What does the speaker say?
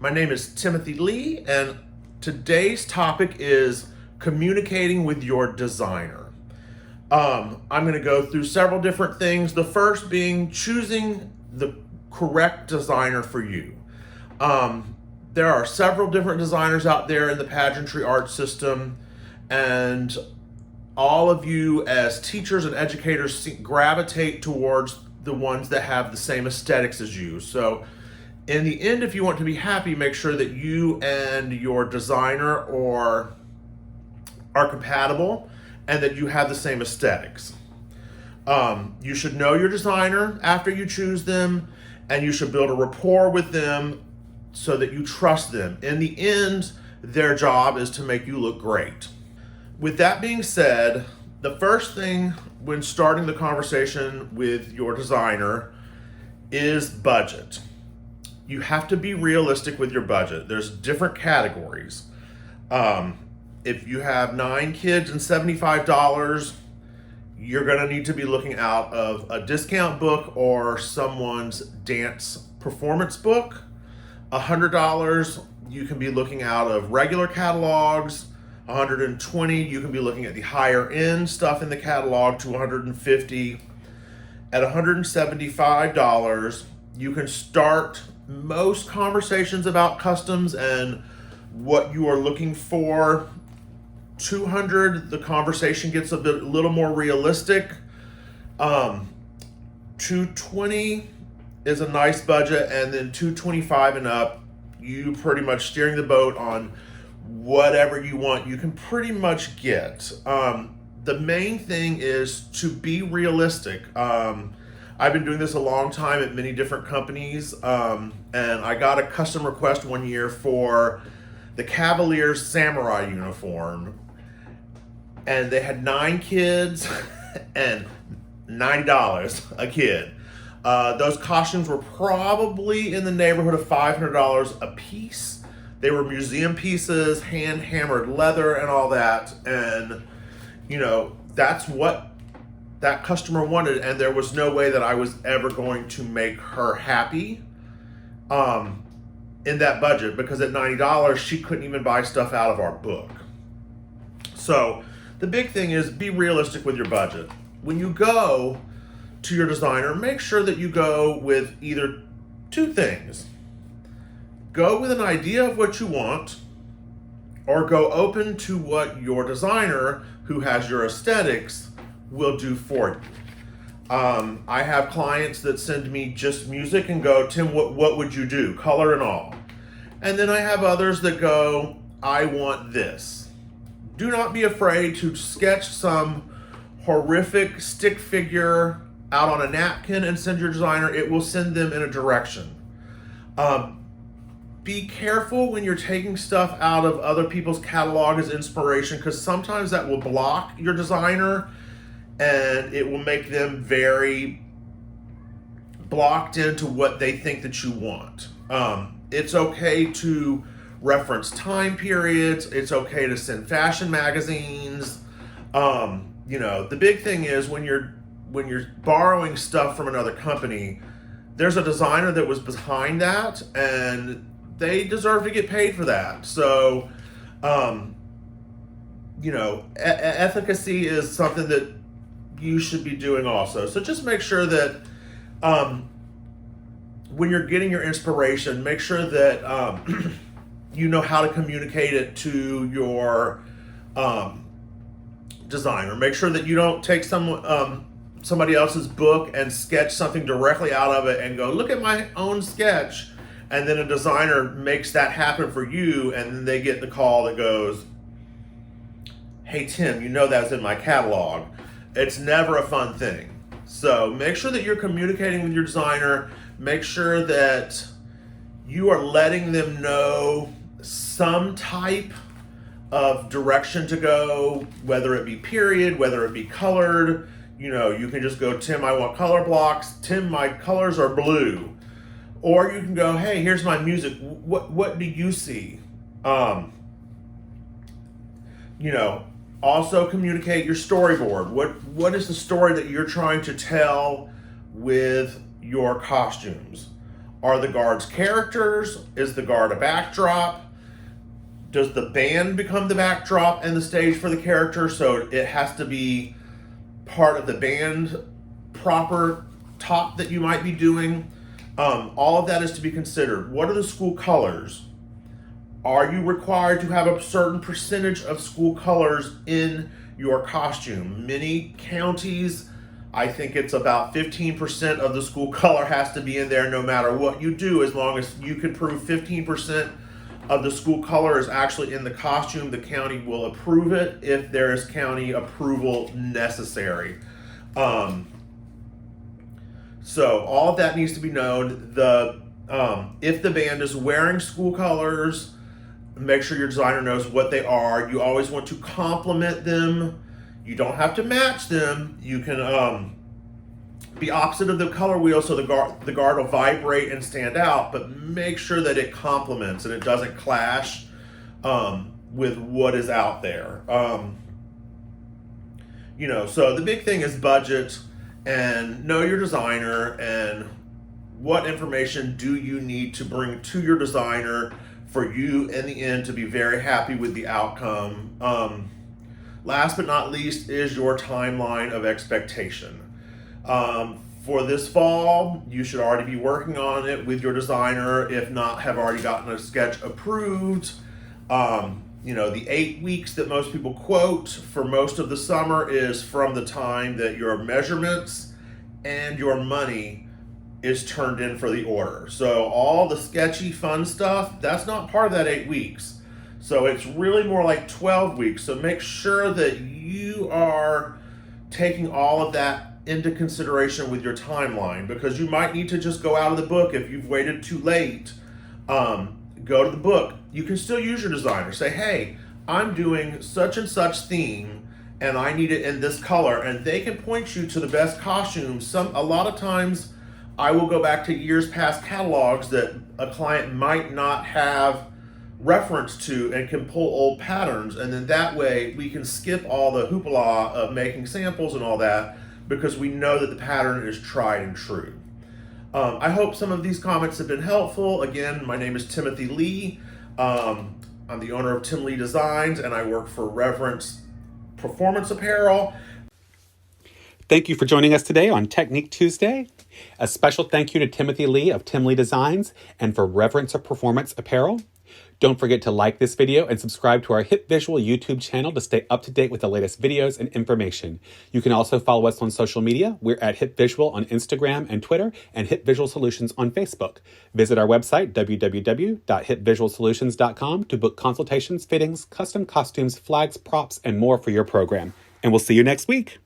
My name is Timothy Lee, and today's topic is communicating with your designer. I'm going to go through several different things. The first being choosing the correct designer for you. There are several different designers out there in the pageantry art system, and all of you as teachers and educators gravitate towards the ones that have the same aesthetics as you. So in the end, if you want to be happy, make sure that you and your designer are compatible and that you have the same aesthetics. You should know your designer after you choose them, and you should build a rapport with them so that you trust them. In the end, their job is to make you look great. With that being said, the first thing when starting the conversation with your designer is budget. You have to be realistic with your budget. There's different categories. If you have 9 kids and $75, you're going to need to be looking out of a discount book or someone's dance performance book. $100, you can be looking out of regular catalogs. $120, you can be looking at the higher end stuff in the catalog to $150. At $175, you can start most conversations about customs and what you are looking for. $200, the conversation gets a little more realistic. $220 is a nice budget, and then $225 and up, you pretty much steering the boat on whatever you want. You can pretty much get. The main thing is to be realistic. I've been doing this a long time at many different companies, and I got a custom request one year for the Cavaliers Samurai uniform, and they had 9 kids and $90 a kid. Those costumes were probably in the neighborhood of $500 a piece. They were museum pieces, hand-hammered leather and all that, and that's what that customer wanted, and there was no way that I was ever going to make her happy in that budget, because at $90 she couldn't even buy stuff out of our book. So the big thing is be realistic with your budget. When you go to your designer, make sure that you go with either 2 things. Go with an idea of what you want, or go open to what your designer, who has your aesthetics, will do for you. I have clients that send me just music and go, Tim, what would you do? Color and all. And then I have others that go, I want this. Do not be afraid to sketch some horrific stick figure out on a napkin and send your designer. It will send them in a direction. Be careful when you're taking stuff out of other people's catalog as inspiration, because sometimes that will block your designer and it will make them very blocked into what they think that you want. It's okay to reference time periods. It's okay to send fashion magazines. The big thing is when you're borrowing stuff from another company, there's a designer that was behind that, and they deserve to get paid for that. So, efficacy is something that you should be doing also. So just make sure that when you're getting your inspiration, make sure that you know how to communicate it to your designer. Make sure that you don't take somebody else's book and sketch something directly out of it and go, look at my own sketch. And then a designer makes that happen for you, and then they get the call that goes, hey, Tim, that's in my catalog. It's never a fun thing. So make sure that you're communicating with your designer. Make sure that you are letting them know some type of direction to go, whether it be period, whether it be colored. You can just go, Tim, I want color blocks. Tim, my colors are blue. Or you can go, hey, here's my music. What do you see? Also communicate your storyboard. What is the story that you're trying to tell with your costumes? Are the guards characters? Is the guard a backdrop? Does the band become the backdrop and the stage for the character? So it has to be part of the band proper top that you might be doing. All of that is to be considered. What are the school colors? Are you required to have a certain percentage of school colors in your costume? Many counties, I think it's about 15% of the school color has to be in there no matter what you do, as long as you can prove 15% of the school color is actually in the costume. The county will approve it if there is county approval necessary. So all of that needs to be known. If the band is wearing school colors, make sure your designer knows what they are. You always want to complement them. You don't have to match them. You can be opposite of the color wheel so the guard will vibrate and stand out, but make sure that it complements and it doesn't clash with what is out there. So the big thing is budget and know your designer and what information do you need to bring to your designer for you in the end to be very happy with the outcome. Last but not least is your timeline of expectation. For this fall, you should already be working on it with your designer, if not have already gotten a sketch approved. The 8 weeks that most people quote for most of the summer is from the time that your measurements and your money is turned in for the order. So all the sketchy fun stuff, that's not part of that 8 weeks. So it's really more like 12 weeks. So make sure that you are taking all of that into consideration with your timeline, because you might need to just go out of the book if you've waited too late. Go to the book. You can still use your designer. Say, hey, I'm doing such and such theme and I need it in this color, and they can point you to the best costumes. A lot of times I will go back to years past catalogs that a client might not have reference to and can pull old patterns, and then that way we can skip all the hoopla of making samples and all that, because we know that the pattern is tried and true. I hope some of these comments have been helpful. Again, my name is Timothy Lee. I'm the owner of Tim Lee Designs, and I work for Reverence Performance Apparel. Thank you for joining us today on Technique Tuesday. A special thank you to Timothy Lee of Tim Lee Designs and for Reverence Performance Apparel. Don't forget to like this video and subscribe to our Hit Visual YouTube channel to stay up to date with the latest videos and information. You can also follow us on social media. We're at Hit Visual on Instagram and Twitter, and Hit Visual Solutions on Facebook. Visit our website, www.hitvisualsolutions.com, to book consultations, fittings, custom costumes, flags, props, and more for your program. And we'll see you next week.